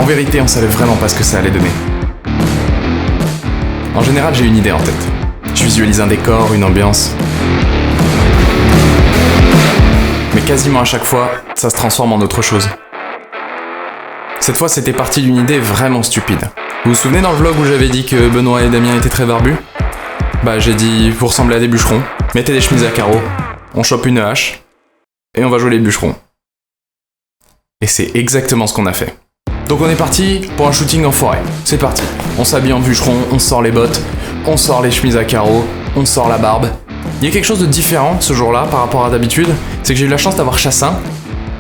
vérité, on savait vraiment pas ce que ça allait donner. En général, j'ai une idée en tête. Je visualise un décor, une ambiance. Mais quasiment à chaque fois, ça se transforme en autre chose. Cette fois, c'était parti d'une idée vraiment stupide. Vous vous souvenez dans le vlog où j'avais dit que Benoît et Damien étaient très barbus ? Bah j'ai dit, vous ressemblez à des bûcherons, mettez des chemises à carreaux, on chope une hache, et on va jouer les bûcherons. Et c'est exactement ce qu'on a fait. Donc on est parti pour un shooting en forêt. C'est parti. On s'habille en bûcheron, on sort les bottes, on sort les chemises à carreaux, on sort la barbe. Il y a quelque chose de différent ce jour-là par rapport à d'habitude, c'est que j'ai eu la chance d'avoir Chassin.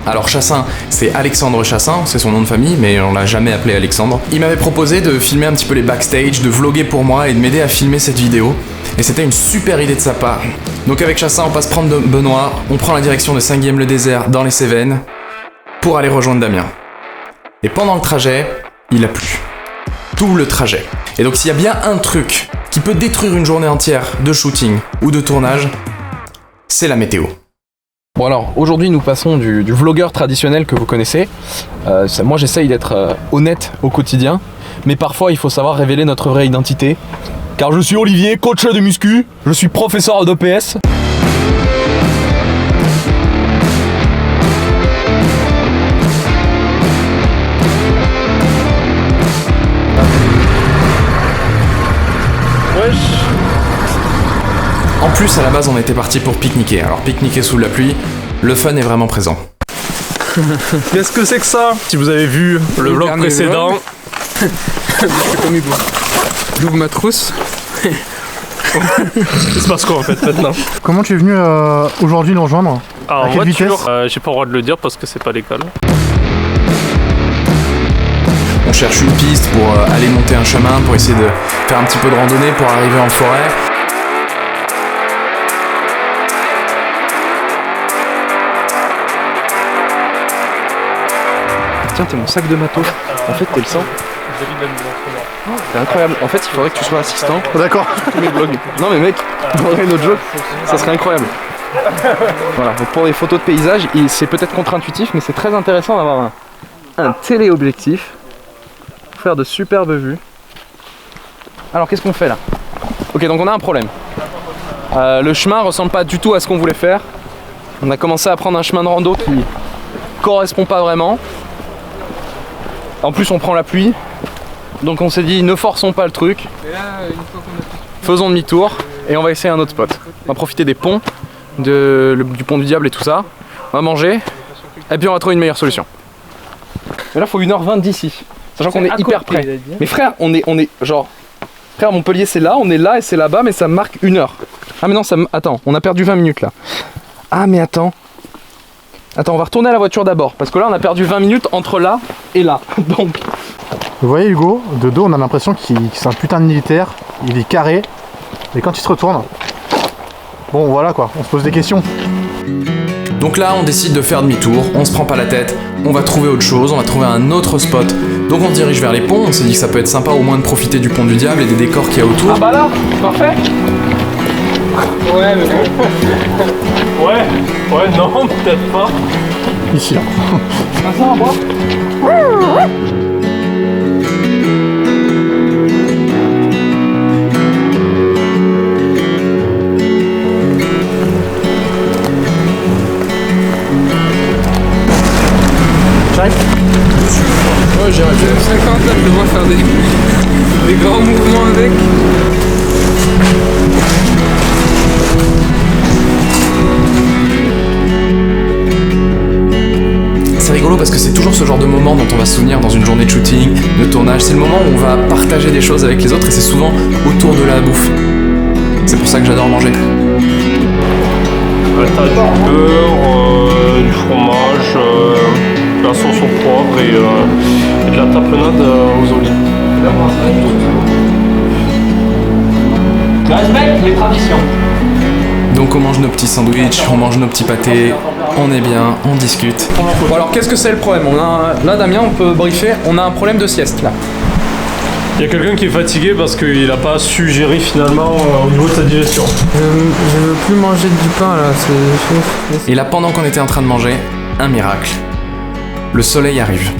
Alors Chassin, c'est Alexandre Chassin, c'est son nom de famille, mais on l'a jamais appelé Alexandre. Il m'avait proposé de filmer un petit peu les backstage, de vlogger pour moi et de m'aider à filmer cette vidéo. Et c'était une super idée de sa part. Donc avec Chassin, on passe prendre Benoît, on prend la direction de Saint-Guilhem-le-Désert dans les Cévennes pour aller rejoindre Damien. Et pendant le trajet, il a plu. Tout le trajet. Et donc s'il y a bien un truc qui peut détruire une journée entière de shooting ou de tournage, c'est la météo. Bon alors, aujourd'hui nous passons du vlogueur traditionnel que vous connaissez. Moi j'essaye d'être honnête au quotidien, mais parfois il faut savoir révéler notre vraie identité. Car je suis Olivier, coach de muscu, je suis professeur d'EPS. En plus, à la base, on était parti pour pique-niquer. Alors, pique-niquer sous la pluie, le fun est vraiment présent. Qu'est-ce que c'est que ça? Si vous avez vu le vlog précédent... Je fais comme Hugo. J'ouvre ma trousse. Il se passe quoi en fait maintenant? Comment tu es venu aujourd'hui nous rejoindre? Alors, à en quelle voiture, vitesse j'ai pas le droit de le dire parce que c'est pas légal. On cherche une piste pour aller monter un chemin, pour essayer de faire un petit peu de randonnée, pour arriver en forêt. Tiens, t'es mon sac de matos. En fait, t'es le sang. C'est incroyable. En fait, il faudrait que tu sois assistant D'accord. sur tous mes vlogs. Non mais mec, on aurait notre jeu. Ça serait incroyable. Voilà, donc pour les photos de paysage, c'est peut-être contre-intuitif, mais c'est très intéressant d'avoir un téléobjectif pour faire de superbes vues. Alors qu'est-ce qu'on fait là? Ok, donc on a un problème. Le chemin ressemble pas du tout à ce qu'on voulait faire. On a commencé à prendre un chemin de rando qui correspond pas vraiment. En plus on prend la pluie, donc on s'est dit ne forçons pas le truc, faisons demi-tour et on va essayer un autre spot. On va profiter des ponts, du pont du diable et tout ça, on va manger et puis on va trouver une meilleure solution. Mais là il faut 1h20 d'ici, sachant qu'on est hyper près. Mais frère, on est genre, frère Montpellier c'est là, on est là et c'est là-bas mais ça me marque 1 heure. Ah mais non, attends, on a perdu 20 minutes là. Ah mais attends, on va retourner à la voiture d'abord, parce que là on a perdu 20 minutes entre là et là, donc... Vous voyez Hugo, de dos on a l'impression qu'il c'est un putain de militaire, il est carré, et quand il se retourne, bon voilà quoi, on se pose des questions. Donc là, on décide de faire demi-tour, on se prend pas la tête, on va trouver autre chose, on va trouver un autre spot. Donc on se dirige vers les ponts, on s'est dit que ça peut être sympa au moins de profiter du pont du diable et des décors qu'il y a autour. Ah bah là, parfait. Ouais, mais bon. Ouais, non, peut-être pas. Ici là. Ça va boire. J'arrive. Ouais, j'ai 50 là, je le vois faire des grands mouvements avec. C'est rigolo parce que c'est toujours ce genre de moment dont on va se souvenir dans une journée de shooting, de tournage. C'est le moment où on va partager des choses avec les autres et c'est souvent autour de la bouffe. C'est pour ça que j'adore manger. T'as du beurre, du fromage, de la sauce au poivre et de la tapenade aux olives. Je respecte les traditions. Donc on mange nos petits sandwichs, on mange nos petits pâtés, on est bien, on discute. Bon alors qu'est-ce que c'est le problème? Là Damien, on peut briefer, on a un problème de sieste là. Il y a quelqu'un qui est fatigué parce qu'il n'a pas su gérer finalement au niveau de sa digestion. Je veux plus manger du pain là, c'est... Et là, pendant qu'on était en train de manger, un miracle. Le soleil arrive.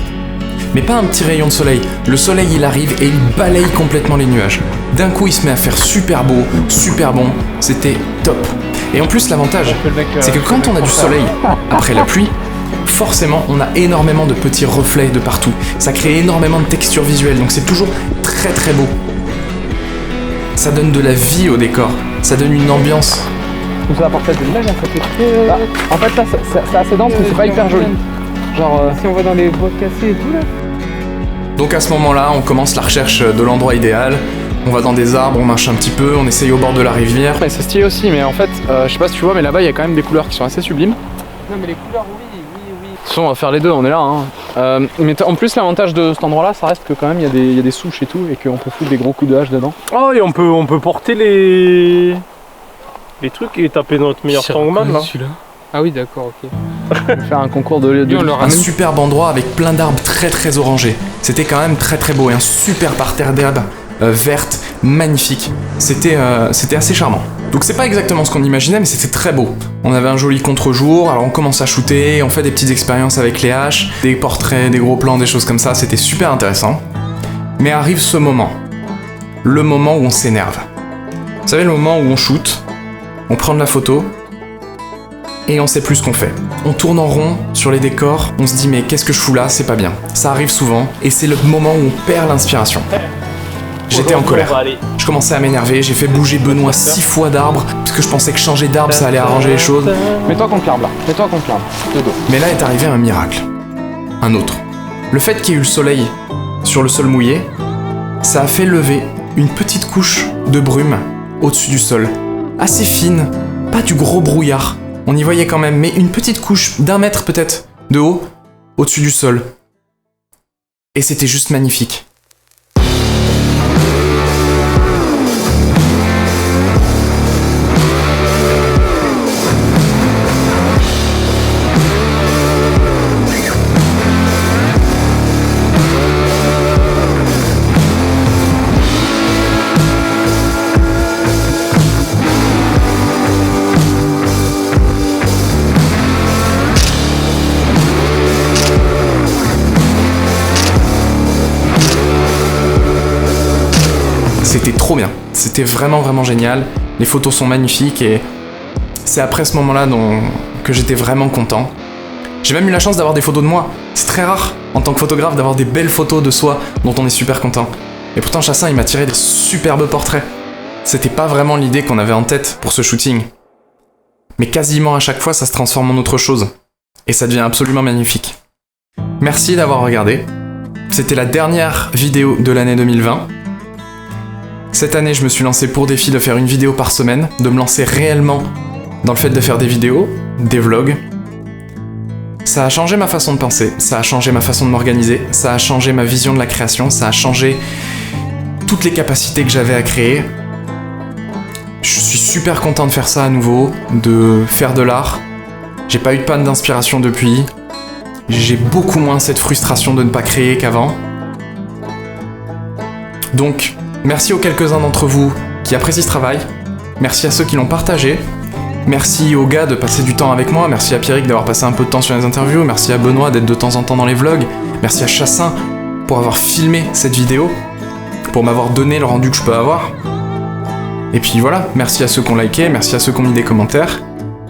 Mais pas un petit rayon de soleil. Le soleil il arrive et il balaye complètement les nuages. D'un coup il se met à faire super beau, super bon, c'était top. Et en plus l'avantage, c'est que quand on a du soleil après la pluie, forcément on a énormément de petits reflets de partout. Ça crée énormément de textures visuelles, donc c'est toujours très très beau. Ça donne de la vie au décor, ça donne une ambiance. Tout ça apporte de l'image, ça fait très... Bah, en fait là c'est assez dense mais c'est pas hyper joli. Genre si on va dans les bois cassés et tout là. Donc à ce moment-là, on commence la recherche de l'endroit idéal. On va dans des arbres, on marche un petit peu, on essaye au bord de la rivière. Mais c'est stylé aussi, mais en fait, je sais pas si tu vois, mais là-bas il y a quand même des couleurs qui sont assez sublimes. Non mais les couleurs oui. Attention, on va faire les deux, on est là. Hein. Mais en plus l'avantage de cet endroit-là, ça reste que quand même il y a des souches et tout, et qu'on peut foutre des gros coups de hache dedans. Oh, et on peut porter les trucs et taper notre meilleur strongman là. Ah oui d'accord, ok. On va faire un concours de on leur Un ramène. superbe endroit avec plein d'arbres très très orangés. C'était quand même très très beau et un super parterre d'herbes vertes, magnifique. C'était assez charmant. Donc c'est pas exactement ce qu'on imaginait, mais c'était très beau. On avait un joli contre-jour, alors on commence à shooter, on fait des petites expériences avec les haches, des portraits, des gros plans, des choses comme ça, c'était super intéressant. Mais arrive ce moment. Le moment où on s'énerve. Vous savez, le moment où on shoot, on prend de la photo, et on sait plus ce qu'on fait. On tourne en rond sur les décors, on se dit mais qu'est-ce que je fous là, c'est pas bien. Ça arrive souvent, et c'est le moment où on perd l'inspiration. J'étais en colère. Je commençais à m'énerver, j'ai fait bouger Benoît 6 fois d'arbre, parce que je pensais que changer d'arbre ça allait arranger les choses. Mets-toi contre l'arbre là, mets-toi contre l'arbre, de dos. Mais là est arrivé un miracle. Un autre. Le fait qu'il y ait eu le soleil sur le sol mouillé, ça a fait lever une petite couche de brume au-dessus du sol. Assez fine, pas du gros brouillard. On y voyait quand même, mais une petite couche d'1 mètre peut-être de haut au-dessus du sol. Et c'était juste magnifique. C'était trop bien, c'était vraiment vraiment génial, les photos sont magnifiques et c'est après ce moment-là que j'étais vraiment content. J'ai même eu la chance d'avoir des photos de moi, c'est très rare en tant que photographe d'avoir des belles photos de soi dont on est super content. Et pourtant Chassin il m'a tiré des superbes portraits. C'était pas vraiment l'idée qu'on avait en tête pour ce shooting. Mais quasiment à chaque fois ça se transforme en autre chose. Et ça devient absolument magnifique. Merci d'avoir regardé. C'était la dernière vidéo de l'année 2020. Cette année, je me suis lancé pour défi de faire une vidéo par semaine, de me lancer réellement dans le fait de faire des vidéos, des vlogs. Ça a changé ma façon de penser, ça a changé ma façon de m'organiser, ça a changé ma vision de la création, ça a changé toutes les capacités que j'avais à créer. Je suis super content de faire ça à nouveau, de faire de l'art. J'ai pas eu de panne d'inspiration depuis. J'ai beaucoup moins cette frustration de ne pas créer qu'avant. Donc, merci aux quelques-uns d'entre vous qui apprécient ce travail. Merci à ceux qui l'ont partagé. Merci aux gars de passer du temps avec moi. Merci à Pierrick d'avoir passé un peu de temps sur les interviews. Merci à Benoît d'être de temps en temps dans les vlogs. Merci à Chassin pour avoir filmé cette vidéo, pour m'avoir donné le rendu que je peux avoir. Et puis voilà, merci à ceux qui ont liké, merci à ceux qui ont mis des commentaires.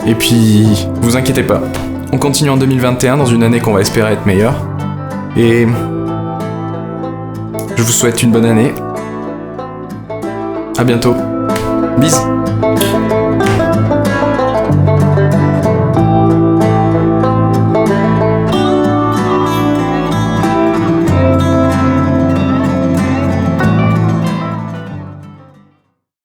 Et puis, vous inquiétez pas, on continue en 2021 dans une année qu'on va espérer être meilleure. Et je vous souhaite une bonne année. À bientôt. Bisous.